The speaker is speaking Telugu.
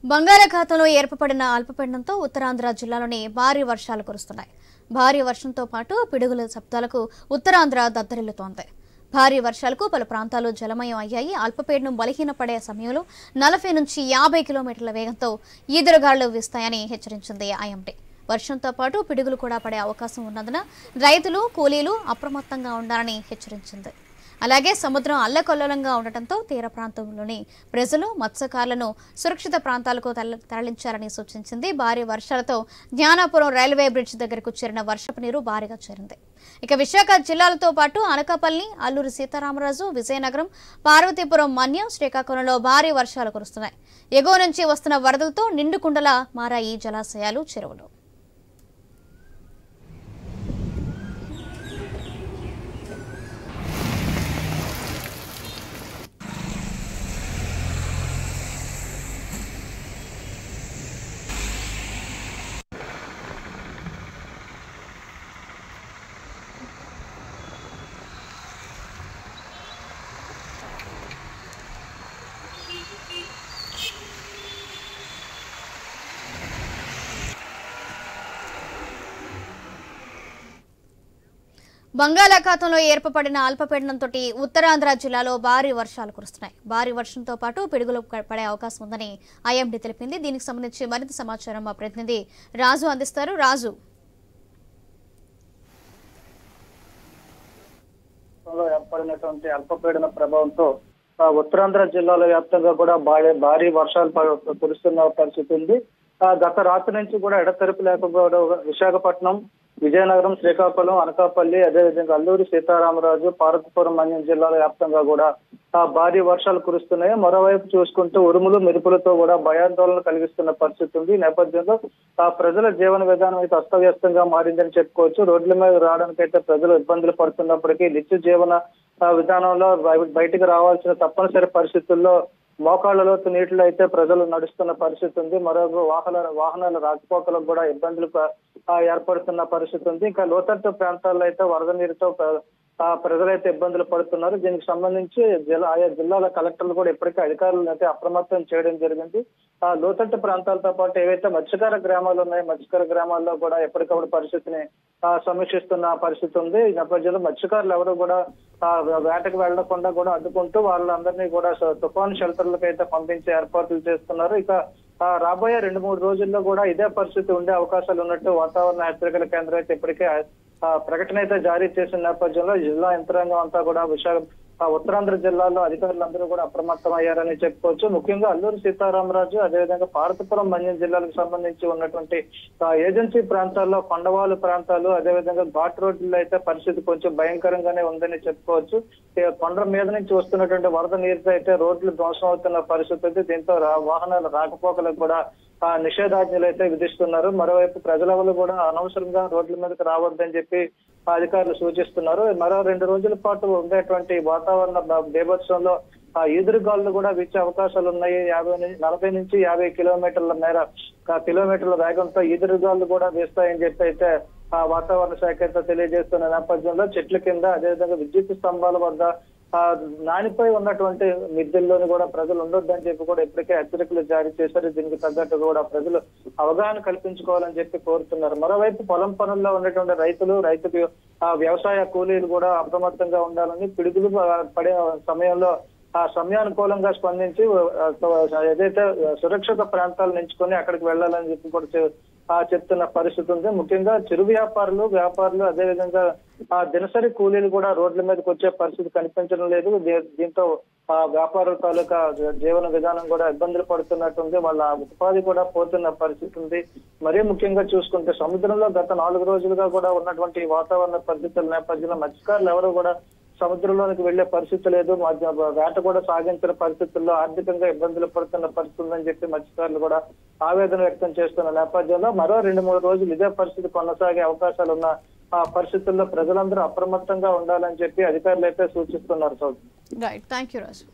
బంగాళాఖాతంలో ఏర్పడిన అల్పపీడనంతో ఉత్తరాంధ్ర జిల్లాలోని భారీ వర్షాలు కురుస్తున్నాయి. భారీ వర్షంతో పాటు పిడుగుల శబ్దాలకు ఉత్తరాంధ్ర దద్దరిల్లుతోంది. భారీ వర్షాలకు పలు ప్రాంతాలు జలమయం అయ్యాయి. అల్పపీడనం బలహీనపడే సమయంలో 40 నుంచి 50 కిలోమీటర్ల వేగంతో ఈదురుగాళ్లు వీస్తాయని హెచ్చరించింది ఐఎండీ. వర్షంతో పాటు పిడుగులు కూడా పడే అవకాశం ఉన్నందున రైతులు, కూలీలు అప్రమత్తంగా ఉండాలని హెచ్చరించింది. అలాగే సముద్రం అల్లకల్లోలంగా ఉండటంతో తీర ప్రాంతంలోని ప్రజలు, మత్స్యకారులను సురక్షిత ప్రాంతాలకు తరలించాలని సూచించింది. భారీ వర్షాలతో జ్ఞానాపురం రైల్వే బ్రిడ్జ్ దగ్గరకు చేరిన వర్షపు నీరు భారీగా చేరింది. ఇక విశాఖ జిల్లాలతో పాటు అనకాపల్లి, అల్లూరి సీతారామరాజు, విజయనగరం, పార్వతీపురం, మన్యం, శ్రీకాకుళంలో భారీ వర్షాలు కురుస్తున్నాయి. ఎగువ నుంచి వస్తున్న వరదలతో నిండుకుండలా మారాయి జలాశయాలు, చెరువులు. బంగాళాఖాతంలో ఏర్పడిన అల్పపీడనంతో ఉత్తరాంధ్ర జిల్లాలో భారీ వర్షాలు కురుస్తున్నాయి. భారీ వర్షంతో పాటు పిడుగులు పడే అవకాశం ఉందని ఐఎండీ తెలిపింది. దీనికి సంబంధించి మరింత సమాచారం మా ప్రతినిధి రాజు అందిస్తారు. రాజు, ఏర్పడినటువంటి అల్పపీడన ప్రభావంతో ఉత్తరాంధ్ర జిల్లాల వ్యాప్తంగా కూడా భారీ వర్షాలు కురుస్తున్న పరిస్థితి ఉంది. గత రాత్రి నుంచి కూడా ఎడతెరిపి లేకపోవడం విశాఖపట్నం, విజయనగరం, శ్రీకాకుళం, అనకాపల్లి, అదేవిధంగా అల్లూరి సీతారామరాజు, పార్వతీపురం, మన్యం జిల్లాల వ్యాప్తంగా కూడా భారీ వర్షాలు కురుస్తున్నాయి. మరోవైపు చూసుకుంటూ ఉరుములు, మెరుపులతో కూడా భయాందోళన కలిగిస్తున్న పరిస్థితి ఉంది. ఈ నేపథ్యంలో ప్రజల జీవన విధానం అయితే అస్తవ్యస్తంగా మారిందని చెప్పుకోవచ్చు. రోడ్ల మీద రావడానికి అయితే ప్రజలు ఇబ్బందులు పడుతున్నప్పటికీ నిత్య జీవన విధానంలో బయటికి రావాల్సిన తప్పనిసరి పరిస్థితుల్లో మోకాళ్లలోతు నీటిలో అయితే ప్రజలు నడుస్తున్న పరిస్థితి ఉంది. మరొక వాహనాల రాకపోకలకు కూడా ఇబ్బందులు ఏర్పడుతున్న పరిస్థితి ఉంది. ఇంకా లోతట్టు ప్రాంతాల్లో అయితే వరద నీరుతో ప్రజలైతే ఇబ్బందులు పడుతున్నారు. దీనికి సంబంధించి ఆయా జిల్లాల కలెక్టర్లు కూడా ఇప్పటికే అధికారులను అయితే అప్రమత్తం చేయడం జరిగింది. లోతట్టు ప్రాంతాలతో పాటు ఏవైతే మత్స్యకార గ్రామాలు ఉన్నాయో మత్స్యకార గ్రామాల్లో కూడా ఎప్పటికప్పుడు పరిస్థితిని సమీక్షిస్తున్న పరిస్థితి ఉంది. ఈ నేపథ్యంలో మత్స్యకారులు ఎవరు కూడా వేటకు వెళ్లకుండా కూడా అడ్డుకుంటూ వాళ్ళందరినీ కూడా తుఫాను షెల్టర్లకు అయితే పంపించే ఏర్పాట్లు చేస్తున్నారు. ఇక రాబోయే 2-3 రోజుల్లో కూడా ఇదే పరిస్థితి ఉండే అవకాశాలు ఉన్నట్టు వాతావరణ హెచ్చరికల కేంద్రం అయితే ఇప్పటికే ప్రకటన అయితే జారీ చేసిన నేపథ్యంలో జిల్లా యంత్రాంగం అంతా కూడా ఉత్తరాంధ్ర జిల్లాలో అధికారులందరూ కూడా అప్రమత్తం అయ్యారని చెప్పుకోవచ్చు. ముఖ్యంగా అల్లూరి సీతారామరాజు, అదేవిధంగా పార్వతీపురం, మన్యం జిల్లాలకు సంబంధించి ఉన్నటువంటి ఏజెన్సీ ప్రాంతాల్లో, కొండవాలు ప్రాంతాలు, అదేవిధంగా ఘాట్ రోడ్లలో అయితే పరిస్థితి కొంచెం భయంకరంగానే ఉందని చెప్పుకోవచ్చు. కొండ మీద నుంచి వస్తున్నటువంటి వరద నీరుతో అయితే రోడ్లు ధ్వంసం అవుతున్న పరిస్థితి. దీంతో వాహనాల రాకపోకలకు కూడా నిషేధాజ్ఞలు అయితే విధిస్తున్నారు. మరోవైపు ప్రజలెవరు కూడా అనవసరంగా రోడ్ల మీదకి రావద్దని చెప్పి అధికారులు సూచిస్తున్నారు. మరో 2 రోజుల పాటు ఉండేటువంటి వాతావరణ బీభత్సంలో ఈదురుగాలు కూడా వీచే అవకాశాలు ఉన్నాయి. 40 నుంచి 50 కిలోమీటర్ల వేగంతో ఈదురుగాలు కూడా వీస్తాయని చెప్పి అయితే వాతావరణ శాఖ అయితే తెలియజేస్తున్న నేపథ్యంలో చెట్ల కింద, అదేవిధంగా విద్యుత్ స్తంభాల వద్ద నానిపోయి ఉన్నటువంటి మిద్దెల్లోని కూడా ప్రజలు ఉండొద్దని చెప్పి కూడా ఇప్పటికే హెచ్చరికలు జారీ చేశారు. దీనికి తగ్గట్టు కూడా ప్రజలు అవగాహన కల్పించుకోవాలని చెప్పి కోరుతున్నారు. మరోవైపు పొలం పనుల్లో ఉన్నటువంటి రైతుకు వ్యవసాయ కూలీలు కూడా అప్రమత్తంగా ఉండాలని, పిడుగులు పడే సమయంలో సమయానుకూలంగా స్పందించి ఏదైతే సురక్షిత ప్రాంతాలను ఎంచుకొని అక్కడికి వెళ్లాలని చెప్పి కూడా చెప్తున్న పరిస్థితి ఉంది. ముఖ్యంగా చిరు వ్యాపారులు అదేవిధంగా దినసరి కూలీలు కూడా రోడ్ల మీదకి వచ్చే పరిస్థితి కనిపించడం లేదు. దీంతో వ్యాపారుల తాలూకా జీవన విధానం కూడా ఇబ్బందులు పడుతున్నట్టుంది. వాళ్ళ ఉపాధి కూడా పోతున్న పరిస్థితి ఉంది. మరీ ముఖ్యంగా చూసుకుంటే సముద్రంలో గత 4 రోజులుగా కూడా ఉన్నటువంటి వాతావరణ పరిస్థితుల నేపథ్యంలో మత్స్యకారులు ఎవరు కూడా సముద్రంలోనికి వెళ్లే పరిస్థితి లేదు. వేట కూడా సాగించిన పరిస్థితుల్లో ఆర్థికంగా ఇబ్బందులు పడుతున్న పరిస్థితి ఉందని చెప్పి మత్స్యకారులు కూడా ఆవేదన వ్యక్తం చేస్తున్న నేపథ్యంలో మరో 2-3 రోజులు ఇదే పరిస్థితి కొనసాగే అవకాశాలు ఉన్న పరిస్థితుల్లో ప్రజలందరూ అప్రమత్తంగా ఉండాలని చెప్పి అధికారులు అయితే సూచిస్తున్నారు. రైట్, థాంక్యూ రాజు.